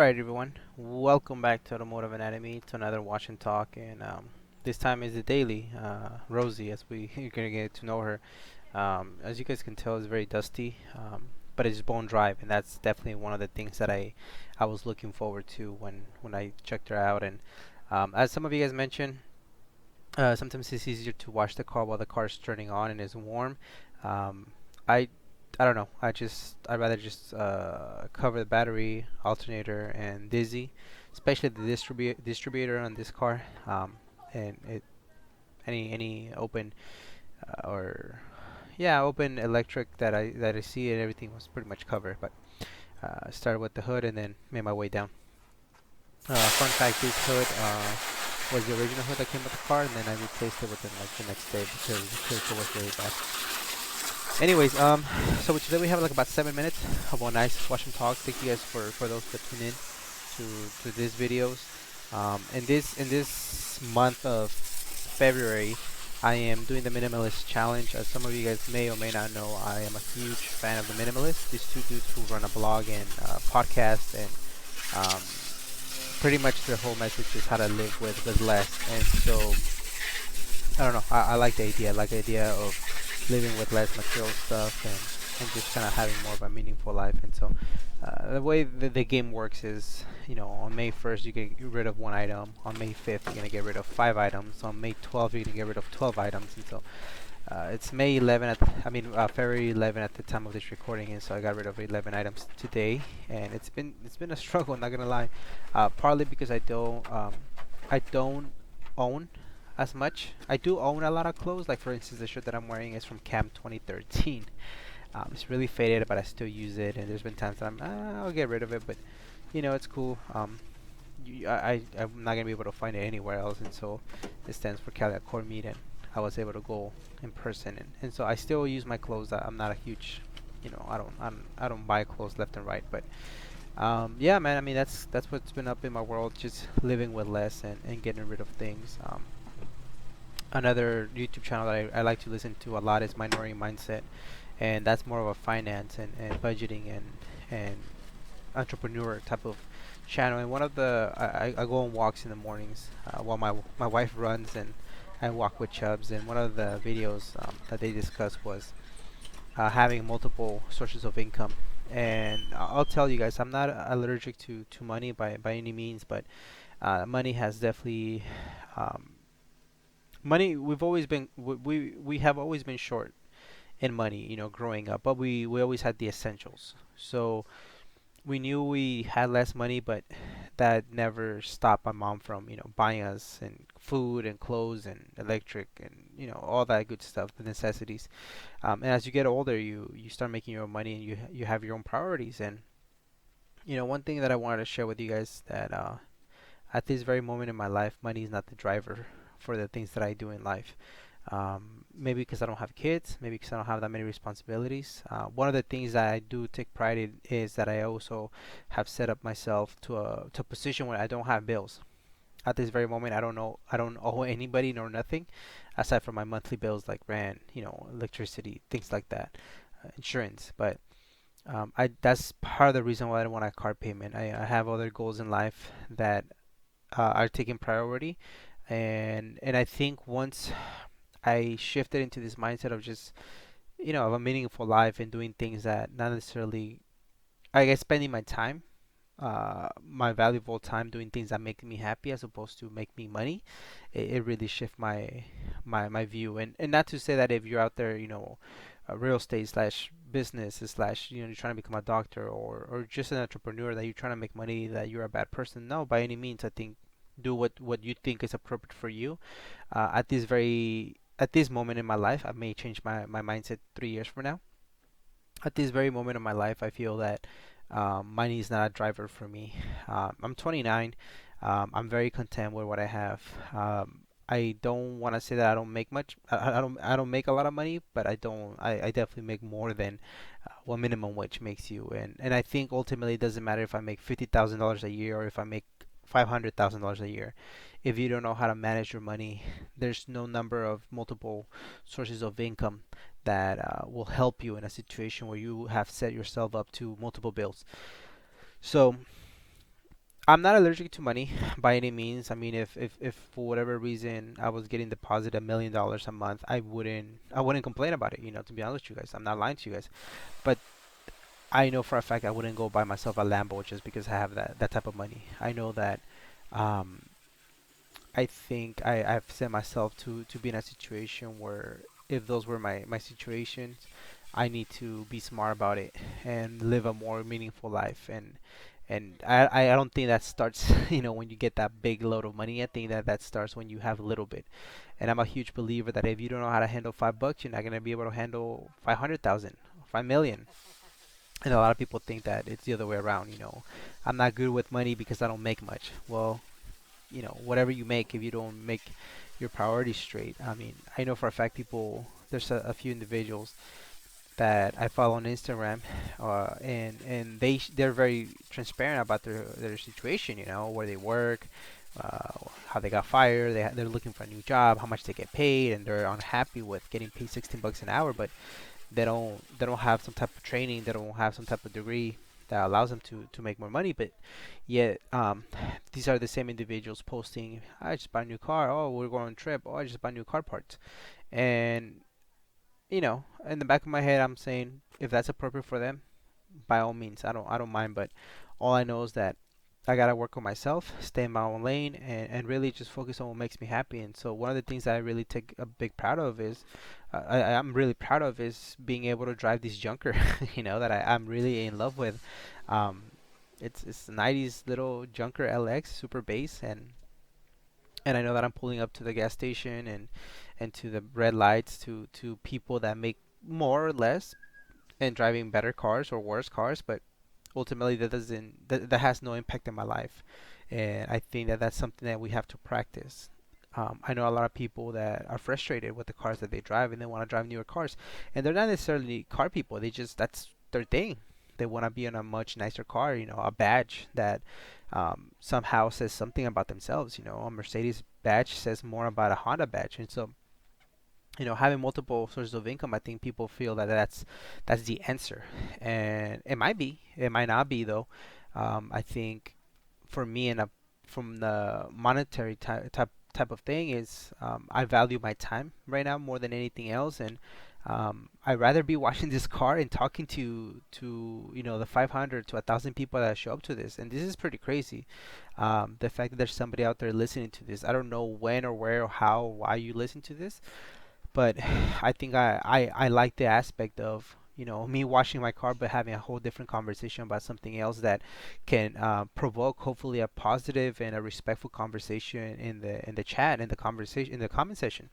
Alright, everyone. Welcome back to Automotive Anatomy to another watch and talk. And this time is the daily. Rosie, as you're gonna get to know her. As you guys can tell, it's very dusty, but it's bone dry, and that's definitely one of the things that I was looking forward to when I checked her out. And as some of you guys mentioned, sometimes it's easier to wash the car while the car is turning on and is warm. Um, I I don't know. I'd rather just cover the battery, alternator, and dizzy, especially the distributor on this car. And it any open or yeah, open electric that I see, and everything was pretty much covered. But I started with the hood and then made my way down. Fun fact: this hood was the original hood that came with the car, and then I replaced it within like the next day because the filter was really bad. Anyways, so today we have like about 7 minutes of a nice wash and talk. Thank you guys for those that tune in to these videos. In this month of February, I am doing the minimalist challenge. As some of you guys may or may not know, I am a huge fan of the minimalist. These two dudes who run a blog and podcast, and um, pretty much their whole message is how to live with less. And so I don't know. I like the idea. I like the idea of living with less material stuff and just kind of having more of a meaningful life. And so the way the game works is, on May 1st you get rid of one item. On May 5th you're gonna get rid of 5 items. On May 12th you're gonna get rid of 12 items. And so it's May 11th. February 11th at the time of this recording, and so I got rid of 11 items today, and it's been a struggle. Not gonna lie, partly because I don't own as much. I do own a lot of clothes. Like for instance, the shirt that I'm wearing is from Camp 2013. It's really faded, but I still use it. And there's been times that I'll get rid of it, but it's cool. I'm not gonna be able to find it anywhere else, and so it stands for Cali Core Meet, and I was able to go in person, and so I still use my clothes. I'm not a huge, I don't buy clothes left and right, but yeah, man. I mean, that's what's been up in my world, just living with less and getting rid of things. Another YouTube channel that I like to listen to a lot is Minority Mindset, and that's more of a finance and budgeting and entrepreneur type of channel. And one of the I go on walks in the mornings while my wife runs, and I walk with Chubbs. And one of the videos that they discussed was having multiple sources of income. And I'll tell you guys, I'm not allergic to money by any means, but money has definitely um, money. We have always been short in money, growing up, but we always had the essentials. So we knew we had less money, but that never stopped my mom from, buying us and food and clothes and electric and all that good stuff, the necessities. And as you get older, you start making your own money, and you have your own priorities. And one thing that I wanted to share with you guys, that at this very moment in my life, money is not the driver for the things that I do in life. Maybe because I don't have kids, maybe because I don't have that many responsibilities. One of the things that I do take pride in is that I also have set up myself to a position where I don't have bills. At this very moment, I don't owe anybody nor nothing, aside from my monthly bills like rent, electricity, things like that, insurance. But I that's part of the reason why I don't want a car payment. I have other goals in life that are taking priority, and I think once I shifted into this mindset of just, of a meaningful life and doing things that not necessarily, I guess, spending my time, my valuable time doing things that make me happy as opposed to make me money. It really shift my view. And not to say that if you're out there, real estate slash business slash, you're trying to become a doctor, or just an entrepreneur, that you're trying to make money, that you're a bad person. No, by any means. I think do what you think is appropriate for you. At this moment in my life, I may change my mindset 3 years from now. At this very moment in my life, I feel that money is not a driver for me. I'm 29. I'm very content with what I have. I don't want to say that I don't make much. I don't make a lot of money, but I definitely make more than what minimum wage makes you. And I think ultimately it doesn't matter if I make $50,000 a year or if I make $500,000 a year. If you don't know how to manage your money, there's no number of multiple sources of income that will help you in a situation where you have set yourself up to multiple bills. So I'm not allergic to money by any means. I mean, if for whatever reason I was getting deposited $1 million a month, I wouldn't complain about it. To be honest with you guys, I'm not lying to you guys. But I know for a fact I wouldn't go buy myself a Lambo just because I have that type of money. I know that. Um, I think I've set myself to be in a situation where if those were my situations, I need to be smart about it and live a more meaningful life. And I don't think that starts when you get that big load of money. I think that starts when you have a little bit. And I'm a huge believer that if you don't know how to handle $5, you're not gonna be able to handle 500,000, 5 million. And a lot of people think that it's the other way around. I'm not good with money because I don't make much. Well, whatever you make, if you don't make your priorities straight. I mean, I know for a fact there's a few individuals that I follow on Instagram, and they're very transparent about their situation, where they work, how they got fired, they're looking for a new job, how much they get paid, and they're unhappy with getting paid 16 bucks an hour, but they don't have some type of training, they don't have some type of degree that allows them to make more money, but yet these are the same individuals posting, I just bought a new car, oh we're going on a trip, oh I just bought new car parts. And in the back of my head I'm saying if that's appropriate for them, by all means, I don't mind, but all I know is that I gotta work on myself, stay in my own lane, and really just focus on what makes me happy. And so one of the things that I really take a big proud of is, I'm really proud of is being able to drive this junker, that I'm really in love with. Um, it's a 90s little junker LX super bass, and I know that I'm pulling up to the gas station and to the red lights to people that make more or less and driving better cars or worse cars, but ultimately that has no impact in my life. And I think that that's something that we have to practice. I know a lot of people that are frustrated with the cars that they drive and they want to drive newer cars, and they're not necessarily car people, they just that's their thing. They want to be in a much nicer car, a badge that somehow says something about themselves. A Mercedes badge says more about a Honda badge. And so having multiple sources of income, I think people feel that that's the answer, and it might be, it might not be though. I think for me, from the monetary type of thing is, I value my time right now more than anything else, and I'd rather be washing this car and talking to the 500 to 1,000 people that show up to this, and this is pretty crazy. The fact that there's somebody out there listening to this, I don't know when or where or how, why you listen to this, but I think I like the aspect of me washing my car but having a whole different conversation about something else that can provoke hopefully a positive and a respectful conversation in the chat, in the conversation, in the comment section.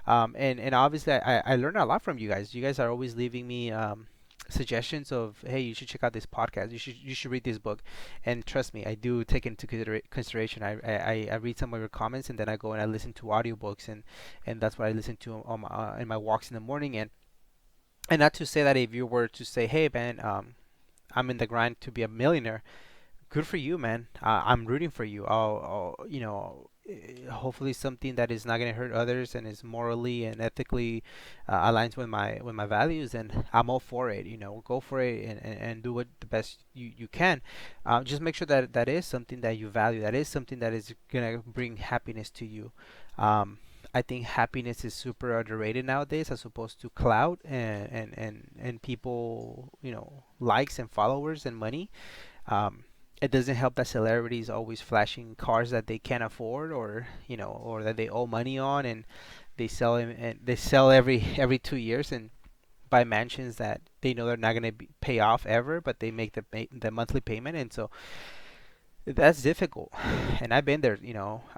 And obviously I learned a lot from you guys. You guys are always leaving me suggestions of, hey, you should check out this podcast, you should read this book. And trust me, I do take into consideration. I read some of your comments, and then I go and I listen to audiobooks, and that's what I listen to in my walks in the morning. And not to say that if you were to say, hey man, I'm in the grind to be a millionaire, good for you, man. I'm rooting for you. Hopefully something that is not going to hurt others and is morally and ethically aligns with my values, and I'm all for it. Go for it and do what the best you can. Just make sure that that is something that you value. That is something that is going to bring happiness to you. Um, I think happiness is super underrated nowadays, as opposed to clout and people, likes and followers and money. um, it doesn't help that celebrities always flashing cars that they can't afford, or that they owe money on, and they sell every 2 years and buy mansions that they know they're not gonna pay off ever, but they make the monthly payment, and so that's difficult. And I've been there.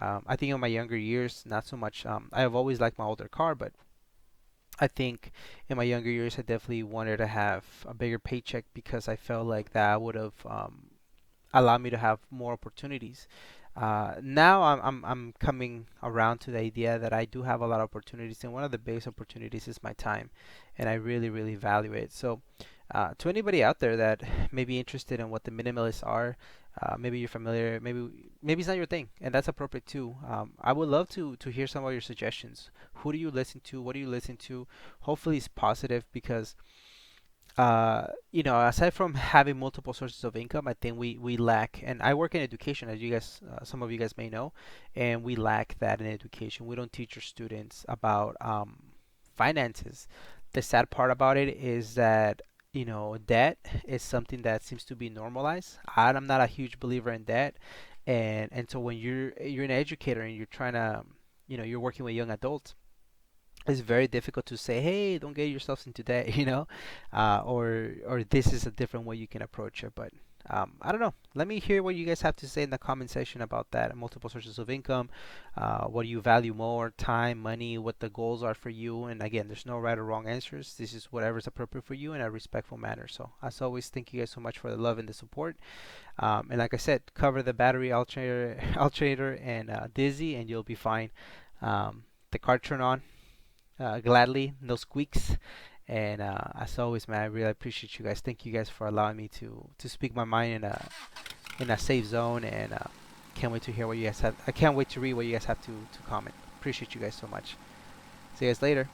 I think in my younger years, not so much. I have always liked my older car, but I think in my younger years, I definitely wanted to have a bigger paycheck because I felt like that would have allow me to have more opportunities. Now I'm coming around to the idea that I do have a lot of opportunities, and one of the biggest opportunities is my time, and I really value it. So, to anybody out there that may be interested in what the minimalists are, maybe you're familiar, maybe it's not your thing, and that's appropriate too. I would love to hear some of your suggestions. Who do you listen to? What do you listen to? Hopefully, it's positive because aside from having multiple sources of income, I think we lack, and I work in education, as you guys, some of you guys may know, and we lack that in education. We don't teach our students about finances. The sad part about it is that, debt is something that seems to be normalized. I'm not a huge believer in debt, and so when you're an educator and you're trying to, you're working with young adults, it's very difficult to say, hey, don't get yourselves into debt, or this is a different way you can approach it. But I don't know. Let me hear what you guys have to say in the comment section about that. Multiple sources of income. What do you value more? Time, money, what the goals are for you. And again, there's no right or wrong answers. This is whatever's appropriate for you in a respectful manner. So as always, thank you guys so much for the love and the support. And like I said, cover the battery alternator and dizzy, and you'll be fine. The car turn on gladly, no squeaks. And as always, man, I really appreciate you guys. Thank you guys for allowing me to speak my mind in a safe zone. And can't wait to hear what you guys have. I can't wait to read what you guys have to comment. Appreciate you guys so much. See you guys later.